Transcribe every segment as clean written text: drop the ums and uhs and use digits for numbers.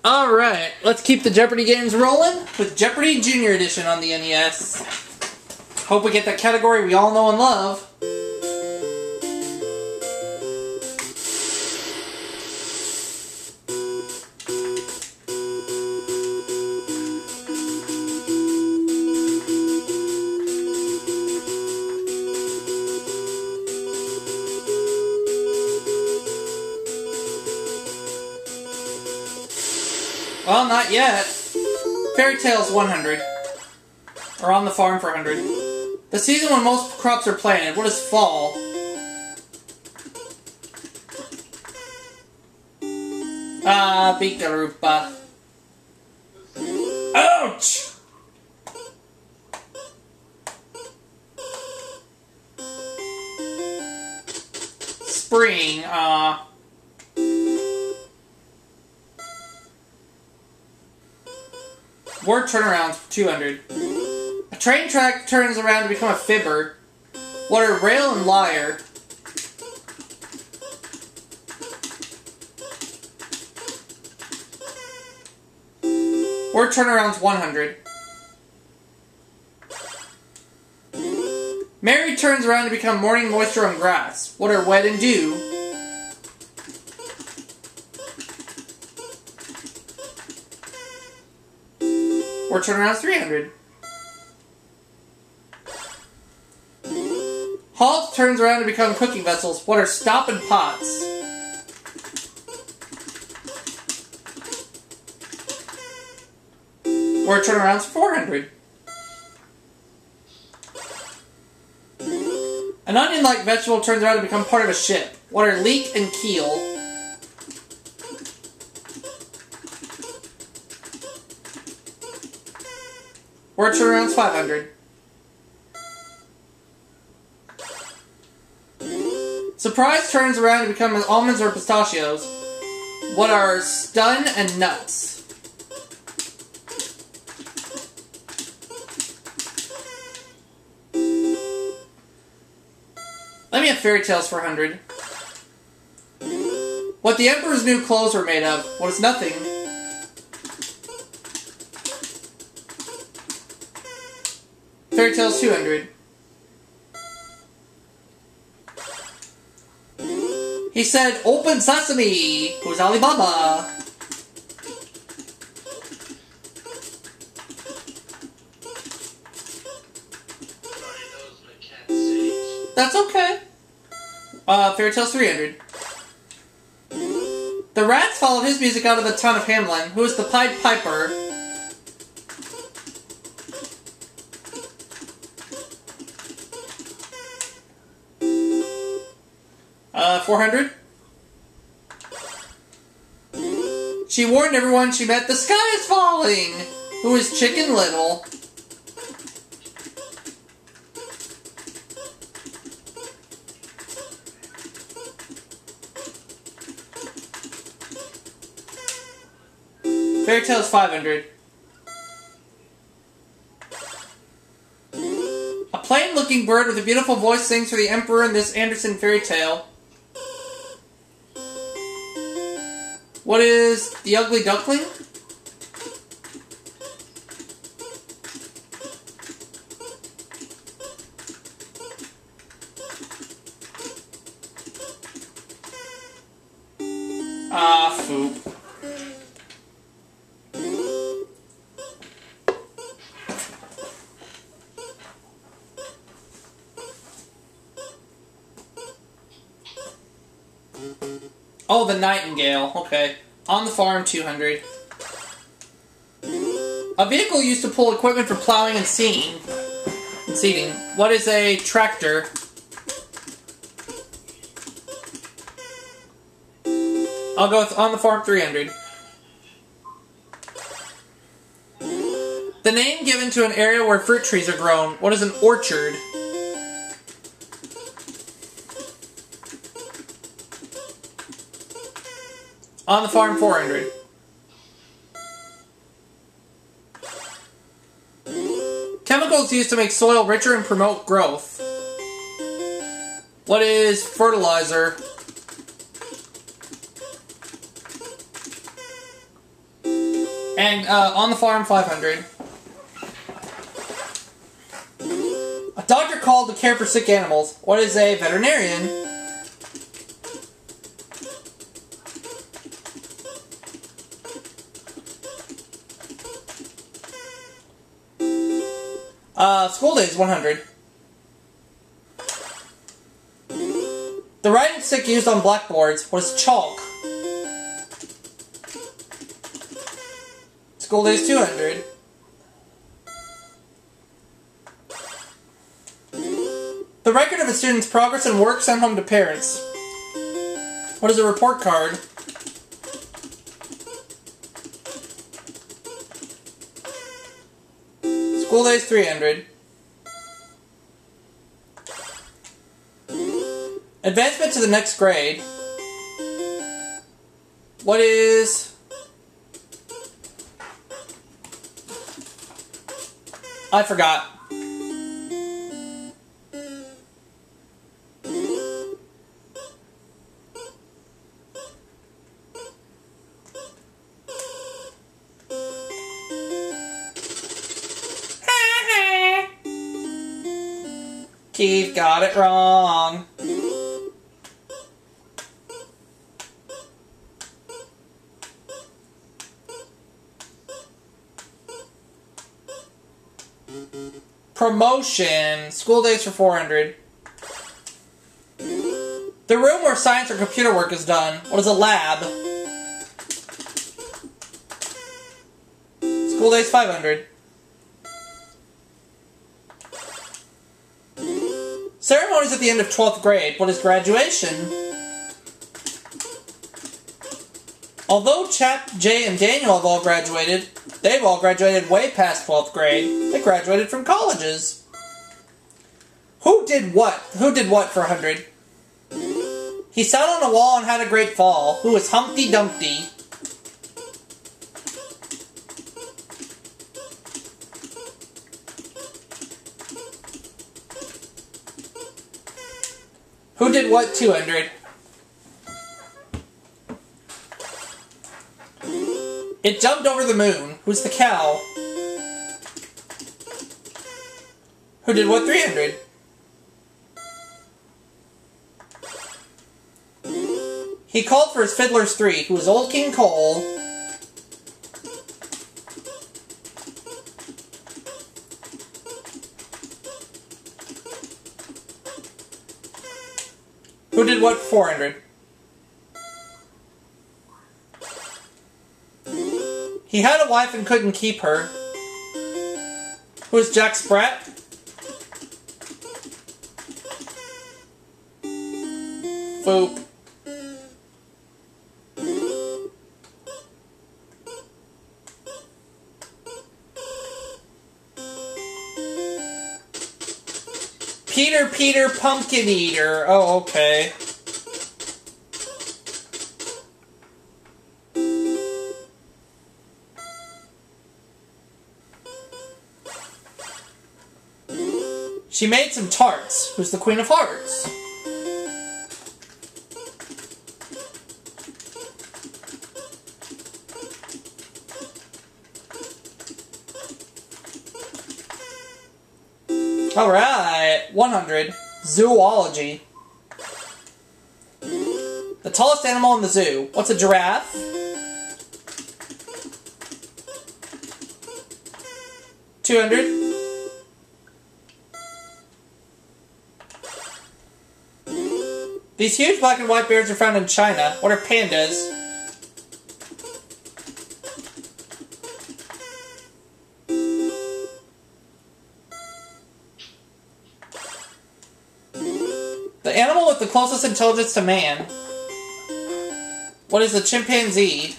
Alright, let's keep the Jeopardy games rolling with Jeopardy Junior Edition on the NES. Hope we get that category we all know and love. Well, not yet. Fairy Tale's 100. Or On the Farm for 100. The season when most crops are planted. What is fall? Beekarupa. Ouch! Spring, Word turnarounds for 200. A train track turns around to become a fibber. What are rail and liar? Word turnarounds 100. Mary turns around to become morning moisture on grass. What are wet and dew? Word turnarounds 300. Halt turns around to become cooking vessels. What are stop and pots? Word turnarounds 400. An onion-like vegetable turns around to become part of a ship. What are leak and keel? Word turnarounds 500. Surprise turns around to become almonds or pistachios. What are stun and nuts? Let me have fairy tales for 100. What the emperor's new clothes were made of. What is nothing? Fairy Tales 200. He said, "Open sesame! Who's Alibaba?" That's okay. Fairy Tales 300. The rats followed his music out of the town of Hamlin. Who is the Pied Piper? Uh, 400. She warned everyone she met, the sky is falling! Who is Chicken Little? Fairy Tales 500. A plain-looking bird with a beautiful voice sings for the Emperor in this Andersen fairy tale. What is the Ugly Duckling? Foop. Oh, the Nightingale. Okay. On the Farm, 200. A vehicle used to pull equipment for plowing and seeding. What is a tractor? I'll go with On the Farm, 300. The name given to an area where fruit trees are grown. What is an orchard? On the Farm, 400. Chemicals used to make soil richer and promote growth. What is fertilizer? And on the farm, 500. A doctor called to care for sick animals. What is a veterinarian? School days, 100. The writing stick used on blackboards was chalk. School days, 200. The record of a student's progress and work sent home to parents. What is a report card? School days, 300. Advancement to the next grade. What is... I forgot. Keith got it wrong. Promotion. School days for 400. The room where science or computer work is done. What is a lab? School days, 500. Ceremonies at the end of 12th grade. What is graduation? Although Chap, Jay, and Daniel have all graduated, they've all graduated way past 12th grade. They graduated from colleges. Who did what? Who did what for 100? He sat on a wall and had a great fall. Who was Humpty Dumpty? Who did what, 200? It jumped over the moon. Who's the cow? Who did what, 300? He called for his fiddlers 3, who was Old King Cole. Who did what, 400? He had a wife and couldn't keep her. Who is Jack Sprat? Foop. Peter Pumpkin Eater. Oh, okay. She made some tarts. Who's the Queen of Hearts? Alright, 100. Zoology. The tallest animal in the zoo. What's a giraffe? $200. These huge black and white bears are found in China. What are pandas? The animal with the closest intelligence to man. What is a chimpanzee?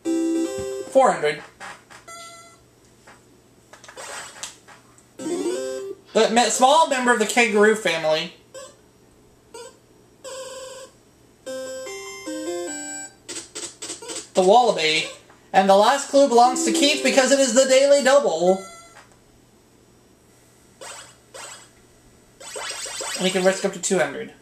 $400. The small member of the kangaroo family. The wallaby. And the last clue belongs to Keith because it is the Daily Double. And he can risk up to 200.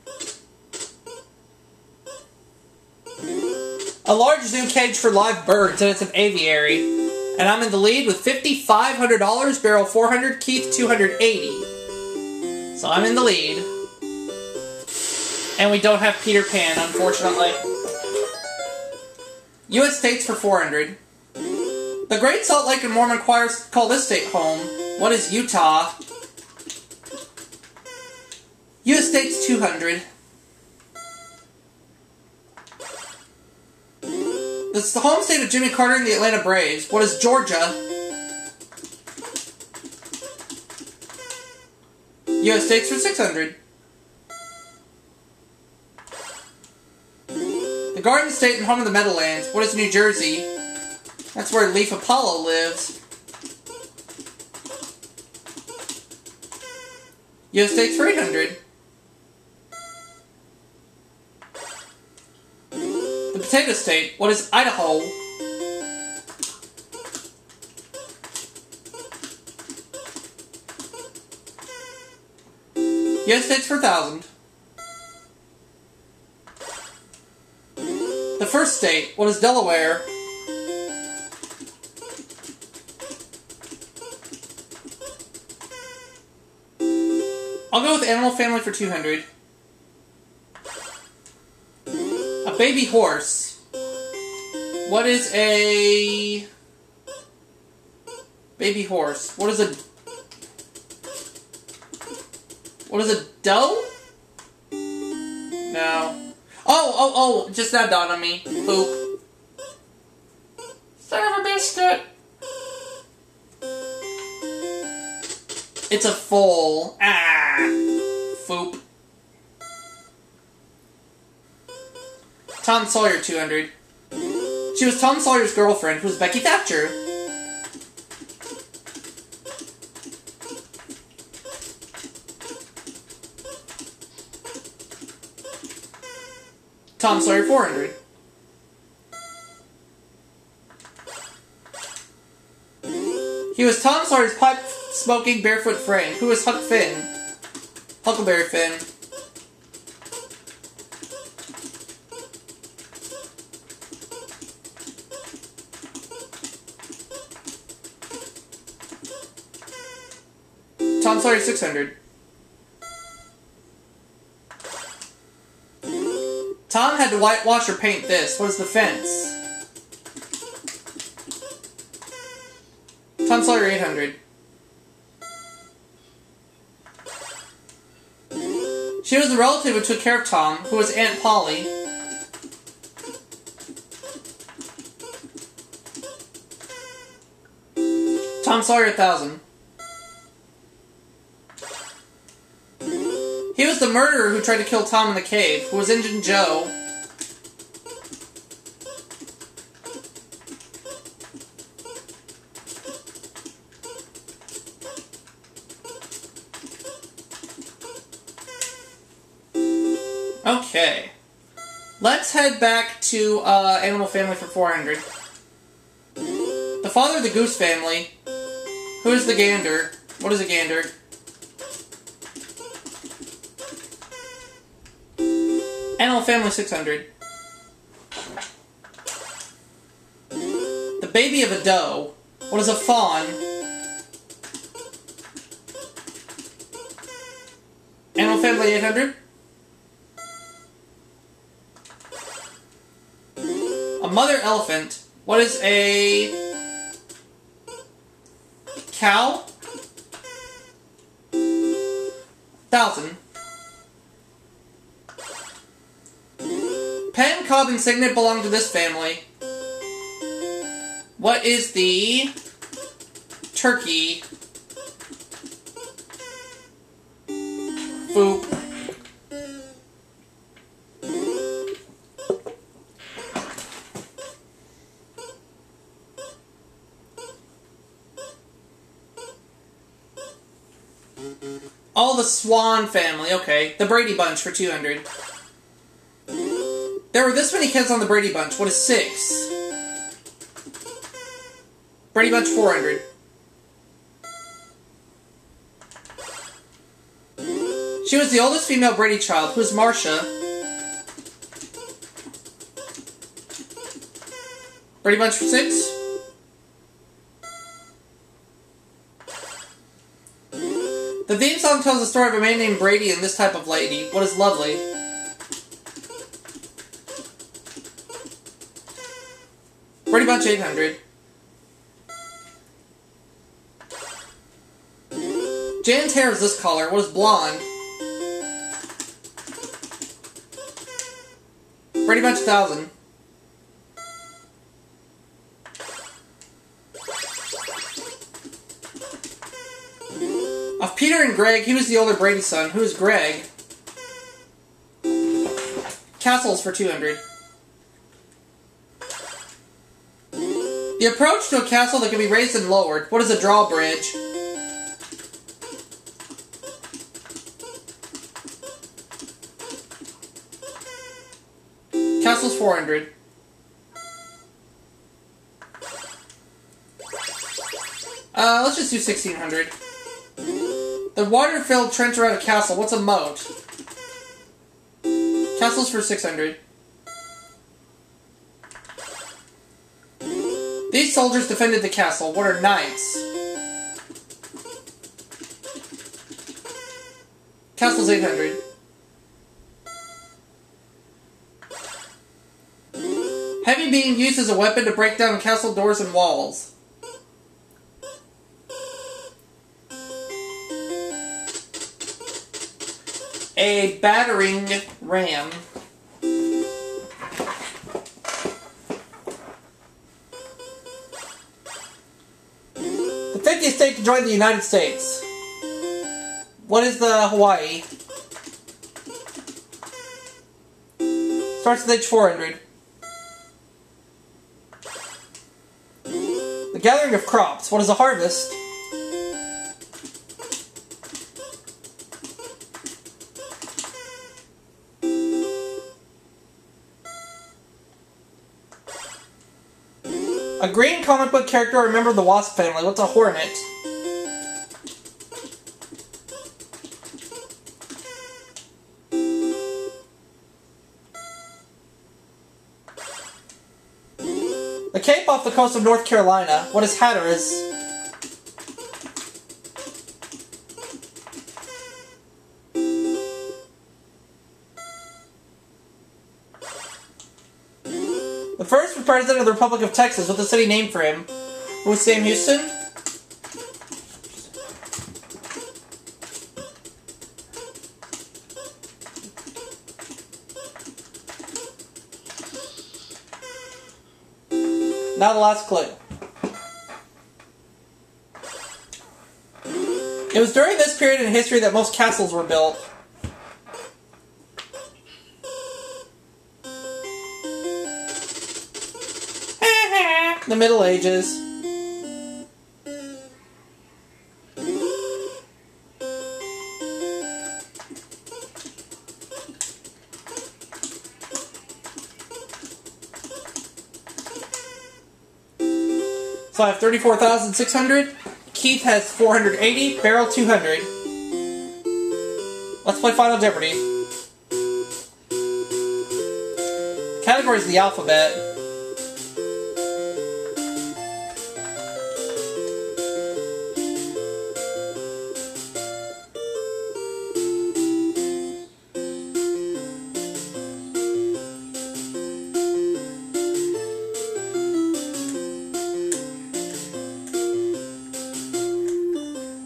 A large zoo cage for live birds, and it's an aviary. And I'm in the lead with $5,500, Barrel 400, Keith 280. So I'm in the lead. And we don't have Peter Pan, unfortunately. U.S. states for 400. The Great Salt Lake and Mormon choirs call this state home. What is Utah? U.S. states 200. This is the home state of Jimmy Carter and the Atlanta Braves. What is Georgia? U.S. states for 600. The Garden State and home of the Meadowlands. What is New Jersey? That's where Leaf Apollo lives. U.S. states for 800. The Potato State. What is Idaho? U.S. states for 1,000. The first state. What is Delaware? I'll go with Animal Family for 200. A baby horse. What is a baby horse? What is a doe? No. Oh, just that dawned on me. Boop. Son of a biscuit. It's a foal. Ah. Foop. Tom Sawyer, 200. She was Tom Sawyer's girlfriend, who was Becky Thatcher. Tom Sawyer, 400. He was Tom Sawyer's pipe-smoking barefoot friend, who was Huck Finn. Huckleberry Finn. Tom Sawyer, 600. Tom had to whitewash or paint this. What is the fence? Tom Sawyer, 800. She was the relative who took care of Tom, who was Aunt Polly. Tom Sawyer, 1,000. He was the murderer who tried to kill Tom in the cave, who was Injun Joe. Okay. Let's head back to Animal Family for 400. The father of the Goose family. Who is the gander? What is a gander? Animal Family, 600. The baby of a doe. What is a fawn? Animal Family, 800. A mother elephant. What is a cow? 1,000. Pen, cob, and cygnet belong to this family. What is the turkey? Boop. Oh, the Swan family. Okay. The Brady Bunch for 200. There were this many kids on the Brady Bunch. What is 6? Brady Bunch, 400. She was the oldest female Brady child, who is Marcia. Brady Bunch for 6. The theme song tells the story of a man named Brady and this type of lady. What is lovely? Brady Bunch 800. Jan's hair is this color. What is blonde? Brady Bunch 1000. Of Peter and Greg, he was the older Brady son. Who is Greg? Castles for 200. The approach to a castle that can be raised and lowered. What is a drawbridge? Castles 400. Let's just do 1600. The water-filled trench around a castle. What's a moat? Castles for 600. These soldiers defended the castle. What are knights? Castles 800. Heavy being used as a weapon to break down castle doors and walls. A battering ram. The 50th state to join the United States. What is the Hawaii? Starts with age 400. The gathering of crops. What is a harvest? A green comic book character or a member of the Wasp family. What's a hornet? The Cape off the coast of North Carolina. What is Hatteras? The first president of the Republic of Texas, with a city named for him. Who was Sam Houston? Now the last clue. It was during this period in history that most castles were built. The Middle Ages. So I have 34,600. Keith has 480. Beryl 200. Let's play Final Jeopardy. Category is the alphabet.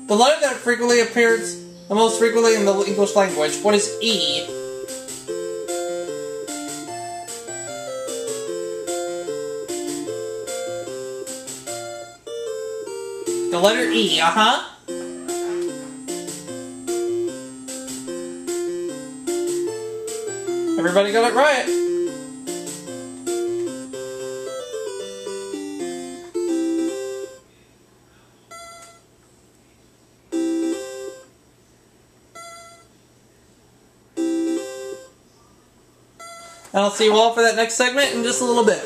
The letter that frequently appears the most frequently in the English language. What is E? The letter E, Everybody got it right. And I'll see you all for that next segment in just a little bit.